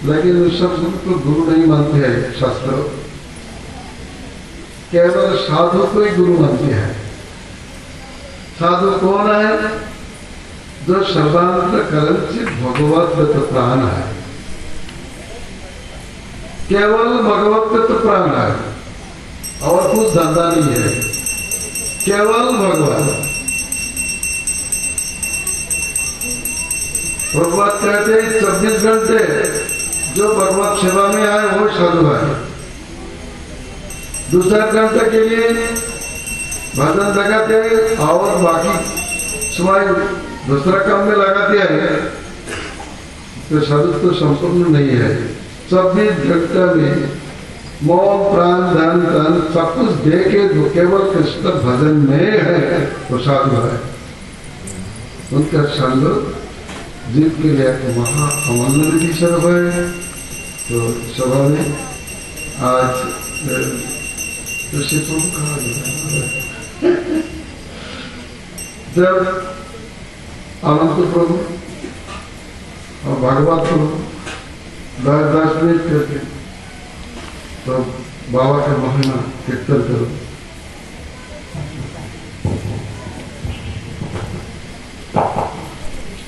लेकिन उस सबको तो गुरु नहीं मानते हैं शास्त्र, केवल साधु को ही गुरु मानते हैं। साधु कौन है? जो सर्वांतकरण से भगवत प्राण है, केवल भगवत प्राण है और कुछ धंधा नहीं है, केवल भगवान। भगवत कहते 24 घंटे जो भगवत सेवा में आए वो साधु है। दूसरा घंटे के लिए भजन लगाते हैं और बाकी समय दूसरा काम में लगाते हैं, तो साधु तो संपूर्ण नहीं है। 24 घंटे में मौन प्राण धन धन सब कुछ दे के जो केवल कृष्ण भजन में है वो साधु है। उनका संग जीव के लिए एक महा अमूल्य विषय है। तो सभा में आज जब अनंत प्रभु और भागवत प्रभु 10 मिनट करके तो बाबा का महिमा कीर्तन करो।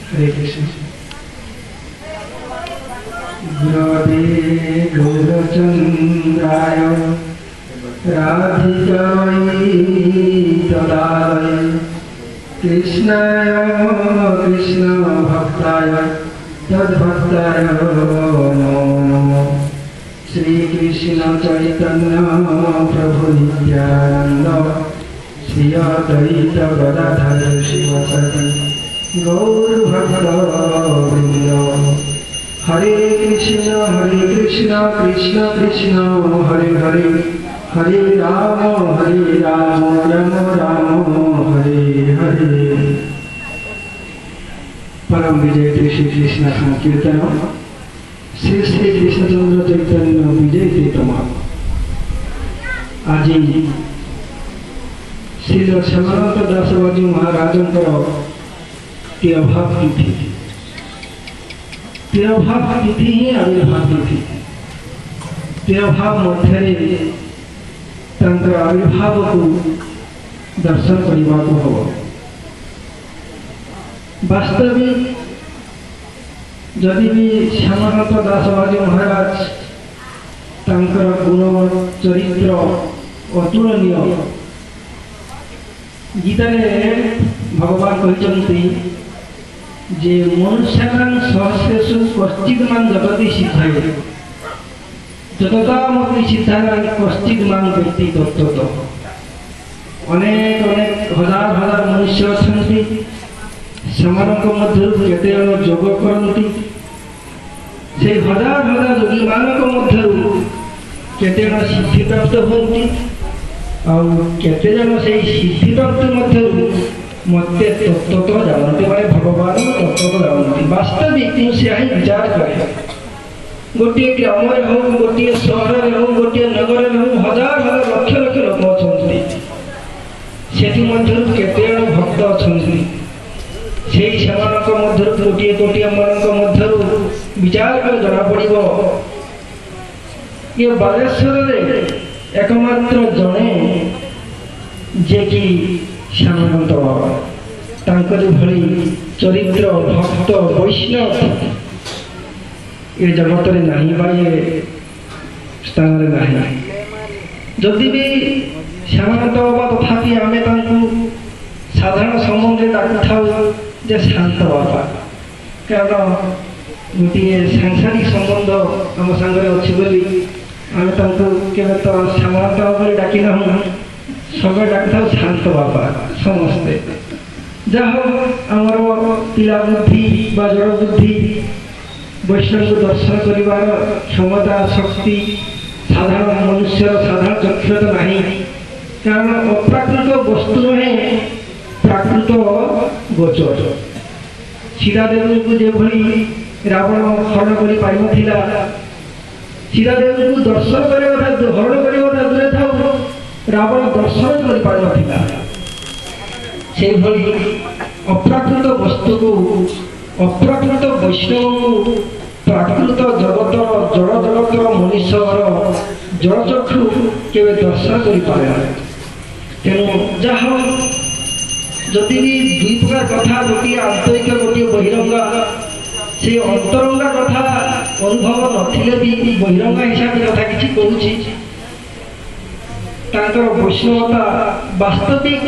हरे कृष्ण। गुरवे गौरचंद्राय राधिकायै तदालये कृष्णाय कृष्ण भक्ताय तद्भक्ताय नमो नमः। श्री कृष्ण चैतन्य प्रभु नित्यानंद श्री अद्वैत गदाधर शिवसति गौर भक्तवृंद। हरे कृष्ण कृष्ण कृष्ण हरे हरे, हरे राम राम राम हरे हरे। परम विजय श्री कृष्ण संकीर्तन श्री श्री कृष्णचंद्र चैतन्य विजय प्रीतमा। आज श्री श्यामानंद दास बाबू महाराजंकर तिरुभाव तिथि। तिरुभाव तिथि ही आविर्भाव तिथि। तिरुभाव मध्य आविर्भाव को दर्शन करने को हम। वास्तविक जदि भी श्यामानंद दास बाबू महाराज तांकर गुण चरित्र अतुलनीय। गीतारे भगवान कहते जे मनुष्यानां सहस्रेषु कश्चिद् जगति सिद्धाय जगतामपि सिद्धानां कश्चिद् व्यक्ति तत्त्वतः। अनेक अनेक हजार हजार मनुष्य अछंती, सेमानक मध्यरु केते जन जोग करंती। से हजार हजार योगी मानक मध्यरु केते जन सिद्धि प्राप्त होती और केते जन से सिद्धि प्राप्त मध्यरु मते तत्त्व जानते माने भगवान तत्त्व जानते। वास्तविक से ही विचार करे। गोटे ग्राम हो, गोटे सहर हो, गोटे नगर हो, हजार हजार लक्ष लक्ष लोक अच्छा केते जन भक्त अच्छा कोटिए कोटिए मध्य विचार कर जना पड़ो ये बालेश्वर एकमात्र जड़े जे कि श्यामानंद बाबा तांकरी भली चरित्र भक्त वैष्णव ये जगत रे नहीं बा ये स्थान रे नहीं। जदि भी श्यामानंद बाबा तथापि आमे तांकु साधारण संबंध डाकु थाउ जे शांत बाबा, कारण गोटे सांसारिक संबंध आम सांगे अच्छी बोली आम केवे तो श्यामानंद बाबा डाकी ना सब डाक था शांत बाबा समस्ते। जहाँ आमर पिला बुद्धि बा जड़ बुद्धि वैष्णव को दर्शन कर क्षमता शक्ति साधारण मनुष्य साधारण दक्षता नहीं, कारण अप्राकृत वस्तु नुहे प्राकृत गोचर। सीतादेवी को जो रावण हरण कर पारा सीतादेवी को दर्शन कर हरण कर दूरे था रावण दर्शन कर पारा से अप्राकृत वस्तु को अप्राकृत वैष्णव को प्राकृत जगतर କେବେ ଦର୍ଶନ କରିପାରେ ନା। ତେଣୁ ଯାହା ଯଦି ବି ଦୁଇ ପ୍ରକାର କଥା, ଗୋଟିଏ ଆନ୍ତରିକ ଗୋଟିଏ ବହିରଙ୍ଗା, ସେ ଅନ୍ତରଙ୍ଗା କଥା ଅନୁଭବ ନଥିଲେ ବି ବହିରଙ୍ଗା ହିସାବରେ କଥା କିଛି କହୁଛି। ତାଙ୍କର ବୈଷ୍ଣବତା ବାସ୍ତବିକ